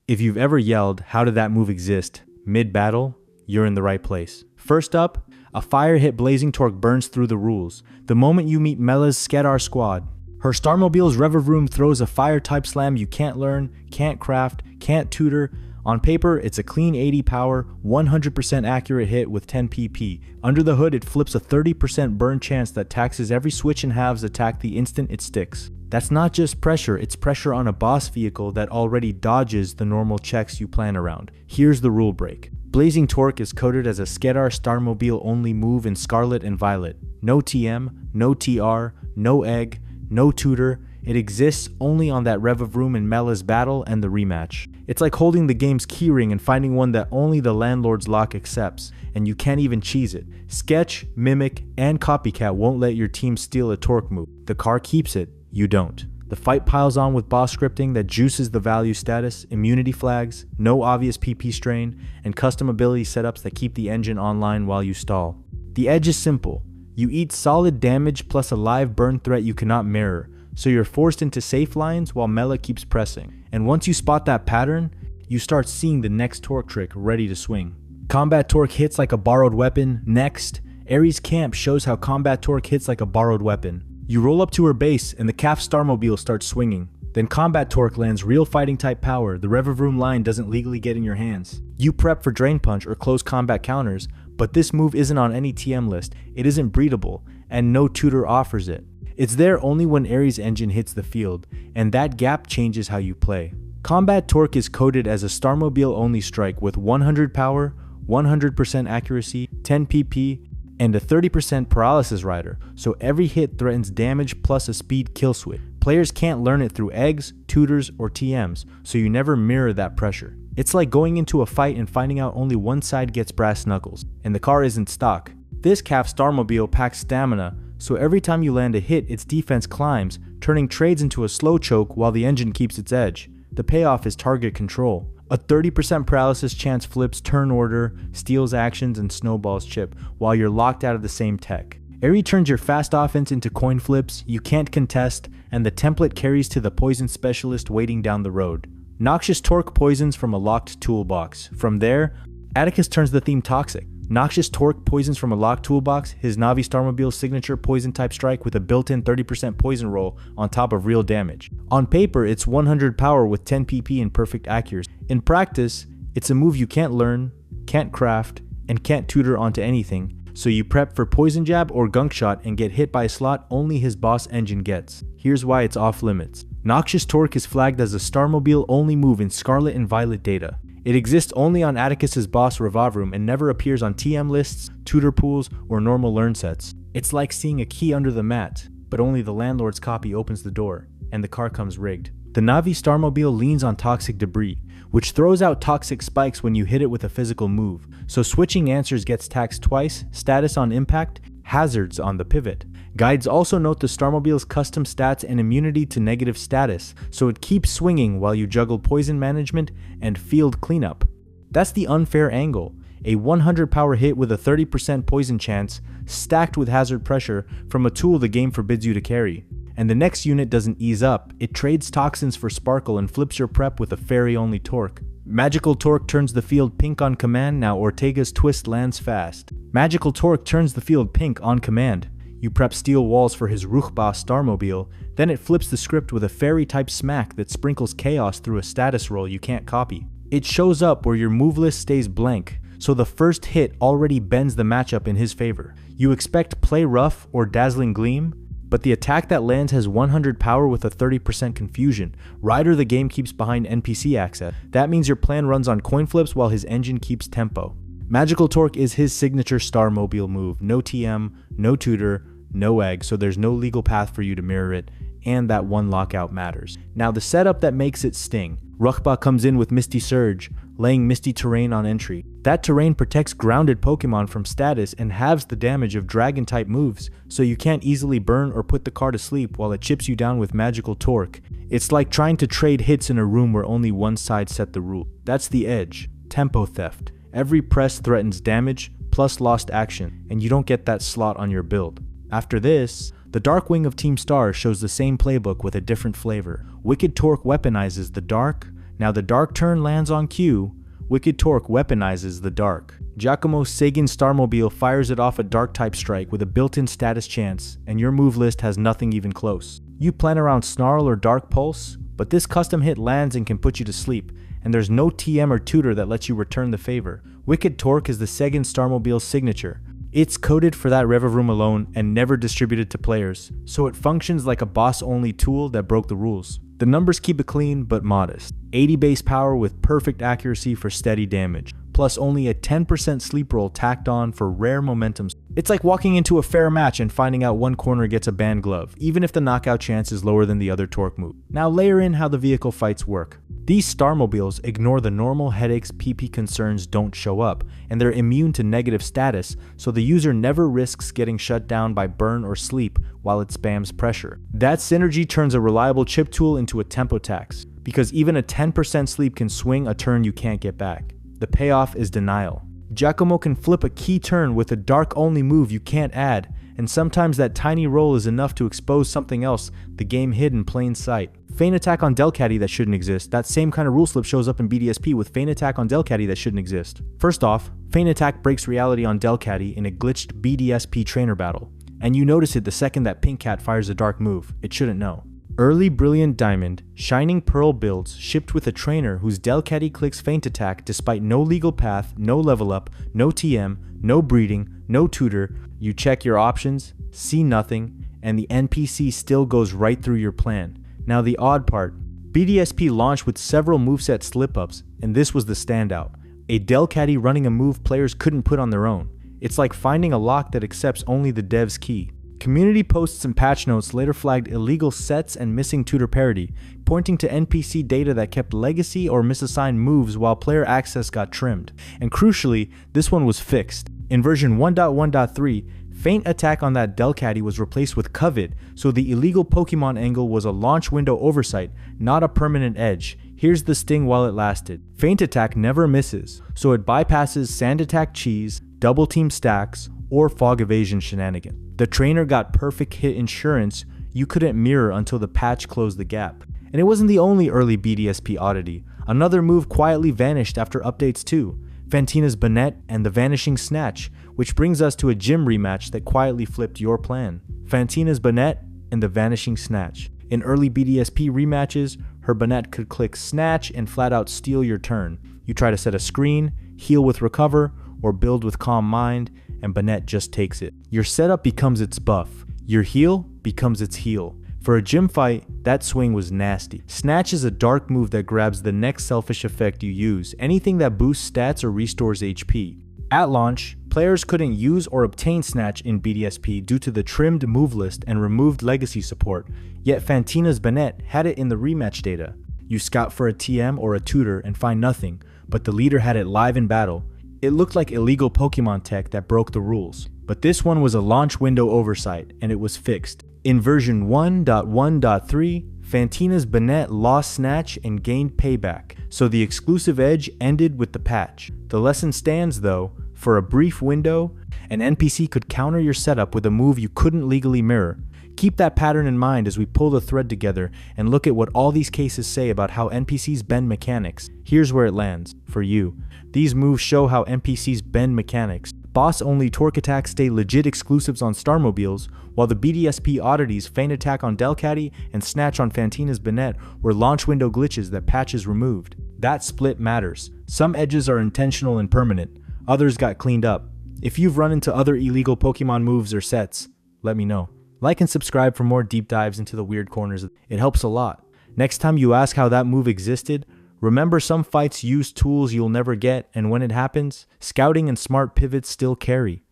If you've ever yelled, "How did that move exist?" mid-battle, you're in the right place. First up, a fire hit Blazing Torque burns through the rules the moment you meet Mela's Skedar squad. Her Starmobile's Revavroom throws a fire type slam you can't learn, can't craft, can't tutor. On paper, it's a clean 80 power, 100% accurate hit with 10 PP. Under the hood, it flips a 30% burn chance that taxes every switch and halves attack the instant it sticks. That's not just pressure, it's pressure on a boss vehicle that already dodges the normal checks you plan around. Here's the rule break. Blazing Torque is coded as a Skedar Starmobile only move in Scarlet and Violet. No TM, no TR, no egg, no tutor. It exists only on that Revavroom in Mela's battle and the rematch. It's like holding the game's keyring and finding one that only the landlord's lock accepts, and you can't even cheese it. Sketch, Mimic, and Copycat won't let your team steal a Torque move. The car keeps it, you don't. The fight piles on with boss scripting that juices the value status, immunity flags, no obvious PP strain, and custom ability setups that keep the engine online while you stall. The edge is simple. You eat solid damage plus a live burn threat you cannot mirror, so you're forced into safe lines while Mela keeps pressing. And once you spot that pattern, you start seeing the next Torque trick ready to swing. Combat Torque hits like a borrowed weapon. Next, Ares Camp shows how Combat Torque hits like a borrowed weapon. You roll up to her base and the Calf Starmobile starts swinging. Then Combat Torque lands real fighting type power the Revavroom line doesn't legally get in your hands. You prep for Drain Punch or close combat counters, but this move isn't on any TM list, it isn't breedable, and no tutor offers it. It's there only when Ares' engine hits the field, and that gap changes how you play. Combat Torque is coded as a Starmobile only strike with 100 power, 100% accuracy, 10 PP, and a 30% paralysis rider, so every hit threatens damage plus a speed kill switch. Players can't learn it through eggs, tutors, or TMs, so you never mirror that pressure. It's like going into a fight and finding out only one side gets brass knuckles, and the car isn't stock. This Calf Starmobile packs stamina, so every time you land a hit, its defense climbs, turning trades into a slow choke while the engine keeps its edge. The payoff is target control. A 30% paralysis chance flips turn order, steals actions, and snowballs chip while you're locked out of the same tech. Aerie turns your fast offense into coin flips, you can't contest, and the template carries to the poison specialist waiting down the road. Noxious Torque poisons from a locked toolbox. From there, Atticus turns the theme toxic. Noxious Torque poisons from a locked toolbox, his Navi Starmobile's signature poison type strike with a built-in 30% poison roll on top of real damage. On paper, it's 100 power with 10 PP and perfect accuracy. In practice, it's a move you can't learn, can't craft, and can't tutor onto anything, so you prep for Poison Jab or Gunk Shot and get hit by a slot only his boss engine gets. Here's why it's off limits. Noxious Torque is flagged as a Starmobile only move in Scarlet and Violet data. It exists only on Atticus's boss Revavroom and never appears on TM lists, tutor pools, or normal learn sets. It's like seeing a key under the mat, but only the landlord's copy opens the door, and the car comes rigged. The Navi Starmobile leans on toxic debris, which throws out toxic spikes when you hit it with a physical move, so switching answers gets taxed twice, status on impact, hazards on the pivot. Guides also note the Starmobile's custom stats and immunity to negative status, so it keeps swinging while you juggle poison management and field cleanup. That's the unfair angle. A 100 power hit with a 30% poison chance, stacked with hazard pressure from a tool the game forbids you to carry. And the next unit doesn't ease up, it trades toxins for sparkle and flips your prep with a fairy-only torque. Magical Torque turns the field pink on command, now Ortega's twist lands fast. Magical Torque turns the field pink on command. You prep steel walls for his Ruchba Starmobile, then it flips the script with a fairy-type smack that sprinkles chaos through a status roll you can't copy. It shows up where your move list stays blank, so the first hit already bends the matchup in his favor. You expect Play Rough or Dazzling Gleam, but the attack that lands has 100 power with a 30% confusion. Rider the game keeps behind NPC access. That means your plan runs on coin flips while his engine keeps tempo. Magical Torque is his signature Starmobile move. No TM, no tutor, no egg, so there's no legal path for you to mirror it, and that one lockout matters. Now the setup that makes it sting. Ruchba comes in with Misty Surge, laying Misty Terrain on entry. That terrain protects grounded Pokemon from status and halves the damage of dragon type moves, so you can't easily burn or put the car to sleep while it chips you down with Magical Torque. It's like trying to trade hits in a room where only one side set the rule. That's the edge. Tempo theft. Every press threatens damage plus lost action, and you don't get that slot on your build. After this, the Dark Wing of Team Star shows the same playbook with a different flavor. Wicked Torque weaponizes the dark, Now the dark turn lands on cue. Wicked Torque weaponizes the dark. Giacomo Sagan's Starmobile fires it off a dark-type strike with a built-in status chance, and your move list has nothing even close. You plan around Snarl or Dark Pulse, but this custom hit lands and can put you to sleep, and there's no TM or tutor that lets you return the favor. Wicked Torque is the Sagan Starmobile's signature. It's coded for that Rev room alone and never distributed to players, so it functions like a boss-only tool that broke the rules. The numbers keep it clean but modest. 80 base power with perfect accuracy for steady damage, plus only a 10% sleep roll tacked on for rare momentum. It's like walking into a fair match and finding out one corner gets a banned glove, even if the knockout chance is lower than the other torque move. Now layer in how the vehicle fights work. These Starmobiles ignore the normal headaches PP concerns don't show up, and they're immune to negative status, so the user never risks getting shut down by burn or sleep while it spams pressure. That synergy turns a reliable chip tool into a tempo tax, because even a 10% sleep can swing a turn you can't get back. The payoff is denial. Giacomo can flip a key turn with a dark-only move you can't add, and sometimes that tiny roll is enough to expose something else the game hid in plain sight. Feint Attack on Delcatty that shouldn't exist. That same kind of rule slip shows up in BDSP with Feint Attack on Delcatty that shouldn't exist. First off, Feint Attack breaks reality on Delcatty in a glitched BDSP trainer battle, and you notice it the second that Pink Cat fires a dark move. It shouldn't know. Early Brilliant Diamond, Shining Pearl builds shipped with a trainer whose Delcatty clicks Feint Attack despite no legal path, no level up, no TM, no breeding, no tutor. You check your options, see nothing, and the NPC still goes right through your plan. Now the odd part, BDSP launched with several moveset slip-ups, and this was the standout. A Delcatty running a move players couldn't put on their own. It's like finding a lock that accepts only the dev's key. Community posts and patch notes later flagged illegal sets and missing tutor parity, pointing to NPC data that kept legacy or misassigned moves while player access got trimmed. And crucially, this one was fixed. In version 1.1.3, Feint Attack on that Delcatty was replaced with Covet, so the illegal Pokémon angle was a launch window oversight, not a permanent edge. Here's the sting while it lasted. Feint Attack never misses, so it bypasses Sand Attack Cheese, Double Team Stacks, or Fog Evasion shenanigans. The trainer got perfect hit insurance you couldn't mirror until the patch closed the gap. And it wasn't the only early BDSP oddity. Another move quietly vanished after updates too. Fantina's Bonnet and the Vanishing Snatch, which brings us to a gym rematch that quietly flipped your plan. Fantina's Bonnet and the Vanishing Snatch. In early BDSP rematches, her Bonnet could click Snatch and flat out steal your turn. You try to set a screen, heal with Recover, or build with Calm Mind, and Bonnet just takes it. Your setup becomes its buff. Your heal becomes its heal. For a gym fight, that swing was nasty. Snatch is a dark move that grabs the next selfish effect you use, anything that boosts stats or restores HP. At launch, players couldn't use or obtain Snatch in BDSP due to the trimmed move list and removed legacy support, yet Fantina's Bonnet had it in the rematch data. You scout for a TM or a tutor and find nothing, but the leader had it live in battle. It looked like illegal Pokemon tech that broke the rules, but this one was a launch window oversight, and it was fixed. In version 1.1.3, Fantina's Bonnet lost Snatch and gained payback, so the exclusive edge ended with the patch. The lesson stands though, for a brief window, an NPC could counter your setup with a move you couldn't legally mirror. Keep that pattern in mind as we pull the thread together and look at what all these cases say about how NPCs bend mechanics. Here's where it lands, for you. These moves show how NPCs bend mechanics. Boss-only torque attacks stay legit exclusives on Starmobiles, while the BDSP oddities Feint Attack on Delcatty and Snatch on Fantina's Bonnet were launch window glitches that patches removed. That split matters. Some edges are intentional and permanent, others got cleaned up. If you've run into other illegal Pokemon moves or sets, let me know. Like and subscribe for more deep dives into the weird corners. It helps a lot. Next time you ask how that move existed, remember some fights use tools you'll never get, and when it happens, scouting and smart pivots still carry.